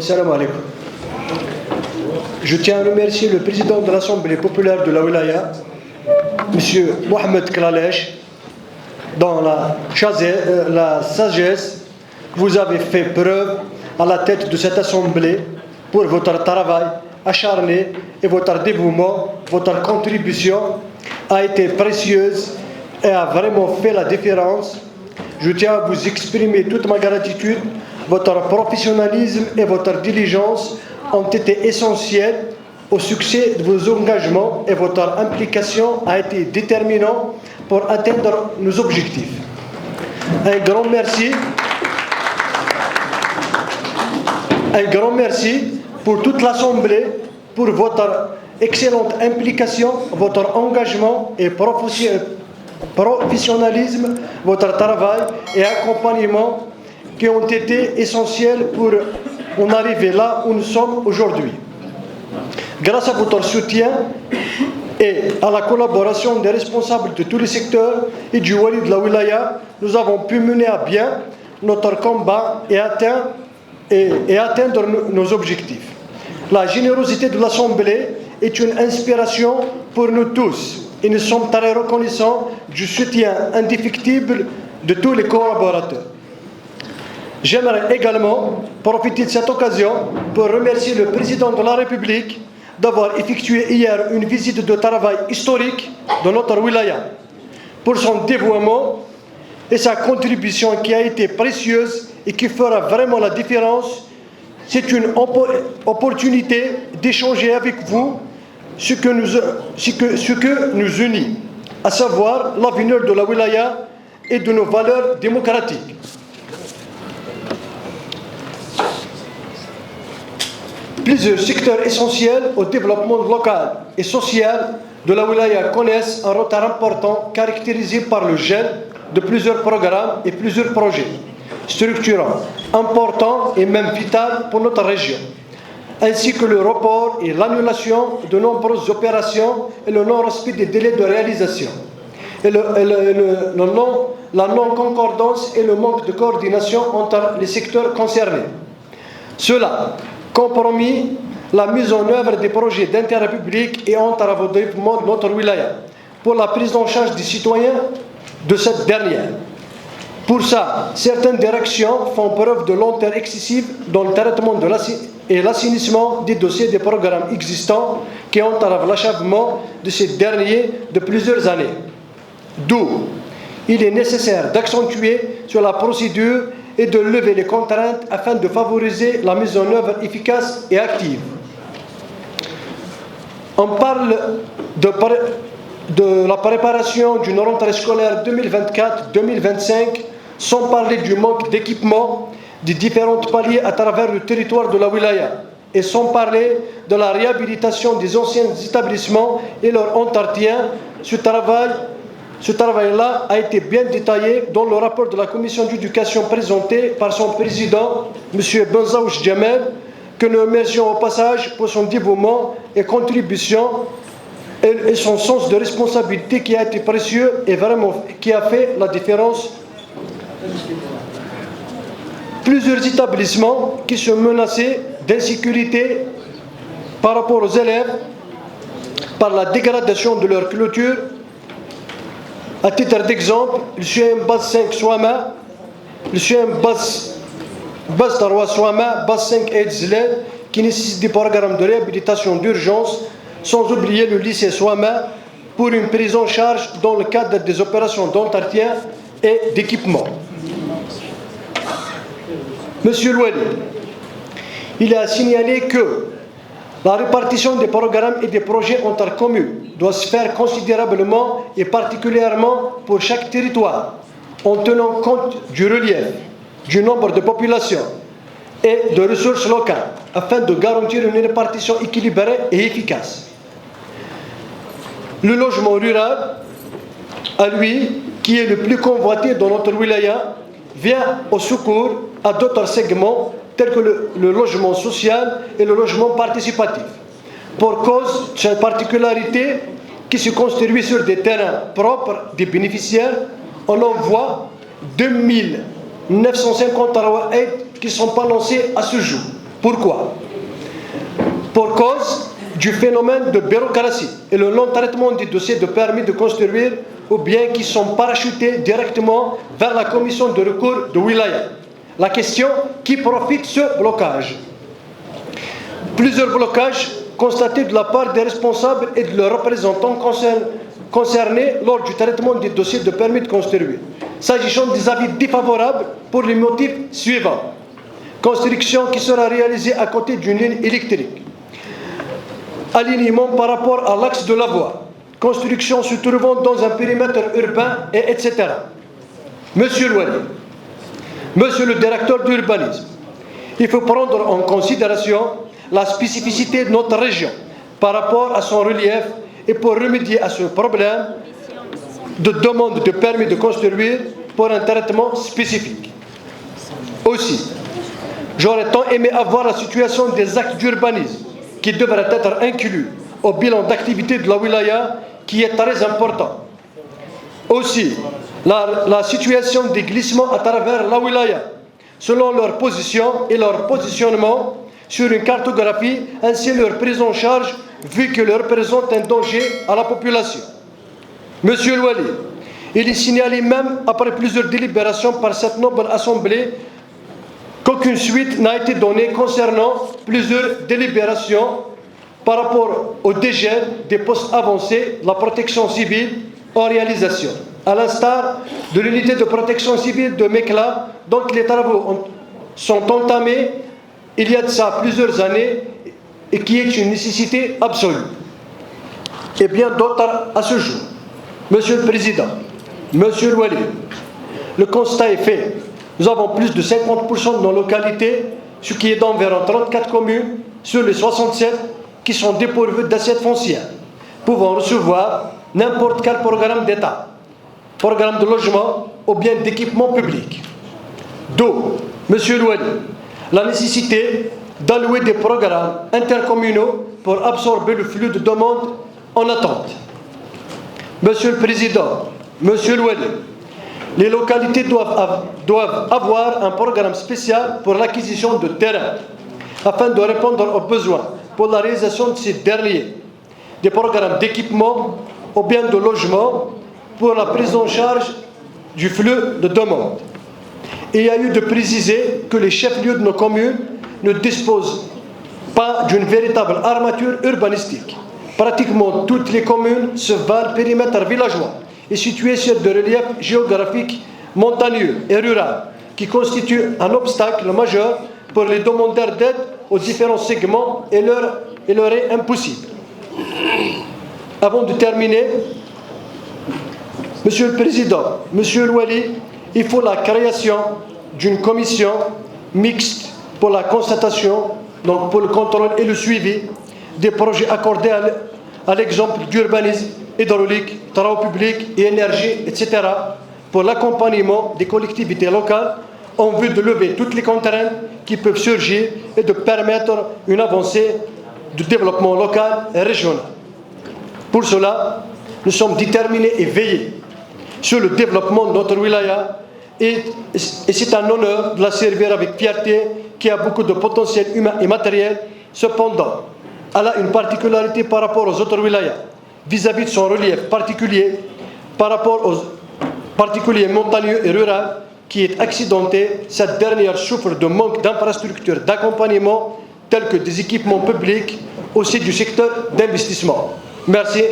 Salam alaikum. Je tiens à remercier le président de l'Assemblée populaire de la Wilaya, M. Mohamed Klalech, dans la sagesse que vous avez fait preuve à la tête de cette Assemblée pour votre travail acharné et votre dévouement. Votre contribution a été précieuse et a vraiment fait la différence. Je tiens à vous exprimer toute ma gratitude. Votre professionnalisme et votre diligence ont été essentiels au succès de vos engagements et votre implication a été déterminante pour atteindre nos objectifs. Un grand merci pour toute l'Assemblée, pour votre excellente implication, votre engagement et professionnalisme, votre travail et accompagnement qui ont été essentiels pour en arriver là où nous sommes aujourd'hui. Grâce à votre soutien et à la collaboration des responsables de tous les secteurs et du Wali de la Wilaya, nous avons pu mener à bien notre combat et atteindre nos objectifs. La générosité de l'Assemblée est une inspiration pour nous tous et nous sommes très reconnaissants du soutien indéfectible de tous les collaborateurs. J'aimerais également profiter de cette occasion pour remercier le président de la République d'avoir effectué hier une visite de travail historique dans notre wilaya. Pour son dévouement et sa contribution qui a été précieuse et qui fera vraiment la différence, c'est une opportunité d'échanger avec vous ce que nous unit, à savoir l'avenir de la wilaya et de nos valeurs démocratiques. Plusieurs secteurs essentiels au développement local et social de la Wilaya connaissent un retard important caractérisé par le gel de plusieurs programmes et plusieurs projets structurants, importants et même vitaux pour notre région, ainsi que le report et l'annulation de nombreuses opérations et le non-respect des délais de réalisation, et la non-concordance et le manque de coordination entre les secteurs concernés. Cela compromis la mise en œuvre des projets d'intérêt public et entrave au développement de notre wilaya pour la prise en charge des citoyens de cette dernière. Pour ça, certaines directions font preuve de lenteur excessive dans le traitement et l'assainissement des dossiers des programmes existants qui entravent l'achèvement de ces derniers de plusieurs années. D'où il est nécessaire d'accentuer sur la procédure et de lever les contraintes afin de favoriser la mise en œuvre efficace et active. On parle de la préparation d'une rentrée scolaire 2024-2025 sans parler du manque d'équipement des différents paliers à travers le territoire de la wilaya et sans parler de la réhabilitation des anciens établissements et leur entretien. Ce travail-là a été bien détaillé dans le rapport de la commission d'éducation présenté par son président, M. Benzaouch Djamel, que nous remercions au passage pour son dévouement et contribution et son sens de responsabilité qui a été précieux et vraiment qui a fait la différence. Plusieurs établissements qui sont menacés d'insécurité par rapport aux élèves par la dégradation de leur clôture. À titre d'exemple, le CM base 5 Souama, le CM base 3 Souama, base 5 Edzled, qui nécessite des programmes de réhabilitation d'urgence, sans oublier le lycée Souama pour une prise en charge dans le cadre des opérations d'entretien et d'équipement. Monsieur Louel, il a signalé que la répartition des programmes et des projets entre communes doit se faire considérablement et particulièrement pour chaque territoire, en tenant compte du relief, du nombre de populations et de ressources locales, afin de garantir une répartition équilibrée et efficace. Le logement rural, à lui, qui est le plus convoité dans notre wilaya, vient au secours à d'autres segments tels que le logement social et le logement participatif. Pour cause de cette particularité, qui se construit sur des terrains propres des bénéficiaires, on en voit 2950 aides qui ne sont pas lancées à ce jour. Pourquoi? Pour cause du phénomène de bureaucratie et le long traitement des dossiers de permis de construire ou bien qui sont parachutés directement vers la commission de recours de Wilaya. La question, qui profite ce blocage? Plusieurs blocages constatés de la part des responsables et de leurs représentants concernés lors du traitement des dossiers de permis de construire. S'agissant des avis défavorables pour les motifs suivants. Construction qui sera réalisée à côté d'une ligne électrique. Alignement par rapport à l'axe de la voie. Construction se trouvant dans un périmètre urbain, etc. Monsieur Louali, Monsieur le directeur d'urbanisme, il faut prendre en considération la spécificité de notre région par rapport à son relief et pour remédier à ce problème de demande de permis de construire pour un traitement spécifique. Aussi, j'aurais tant aimé avoir la situation des actes d'urbanisme qui devraient être inclus au bilan d'activité de la wilaya qui est très important. Aussi, la situation des glissements à travers la wilaya, selon leur position et leur positionnement sur une cartographie, ainsi leur prise en charge, vu qu'ils représentent un danger à la population. Monsieur Louali, il est signalé même après plusieurs délibérations par cette noble assemblée qu'aucune suite n'a été donnée concernant plusieurs délibérations par rapport au dégel des postes avancés de la protection civile en réalisation, à l'instar de l'unité de protection civile de Mekla, dont les travaux sont entamés il y a de ça plusieurs années et qui est une nécessité absolue. Et bien d'autres à ce jour. Monsieur le Président, Monsieur Louali, le constat est fait. Nous avons plus de 50% de nos localités, ce qui est d'environ 34 communes sur les 67 qui sont dépourvues d'assiettes foncières, pouvant recevoir n'importe quel programme d'État, programme de logement ou bien d'équipement public. D'où, Monsieur Louali, la nécessité d'allouer des programmes intercommunaux pour absorber le flux de demandes en attente. Monsieur le Président, Monsieur Louali, les localités doivent avoir un programme spécial pour l'acquisition de terrain afin de répondre aux besoins pour la réalisation de ces derniers, des programmes d'équipement ou bien de logement pour la prise en charge du flux de demandes. Il y a eu de préciser que les chefs-lieux de nos communes ne disposent pas d'une véritable armature urbanistique. Pratiquement toutes les communes se valent périmètre villageois et situées sur des reliefs géographiques montagneux et ruraux qui constituent un obstacle majeur pour les demandeurs d'aide aux différents segments et leur est impossible. Avant de terminer, Monsieur le Président, Monsieur Louali, il faut la création d'une commission mixte pour la constatation, donc pour le contrôle et le suivi des projets accordés à l'exemple d'urbanisme, hydraulique, travaux publics et énergie, etc., pour l'accompagnement des collectivités locales en vue de lever toutes les contraintes qui peuvent surgir et de permettre une avancée du développement local et régional. Pour cela, nous sommes déterminés et veillés sur le développement de notre wilaya et c'est un honneur de la servir avec fierté qui a beaucoup de potentiel humain et matériel. Cependant, elle a une particularité par rapport aux autres wilayas vis-à-vis de son relief particulier par rapport aux particuliers montagneux et ruraux qui est accidenté. Cette dernière souffre de manque d'infrastructures d'accompagnement tels que des équipements publics, aussi du secteur d'investissement. Merci.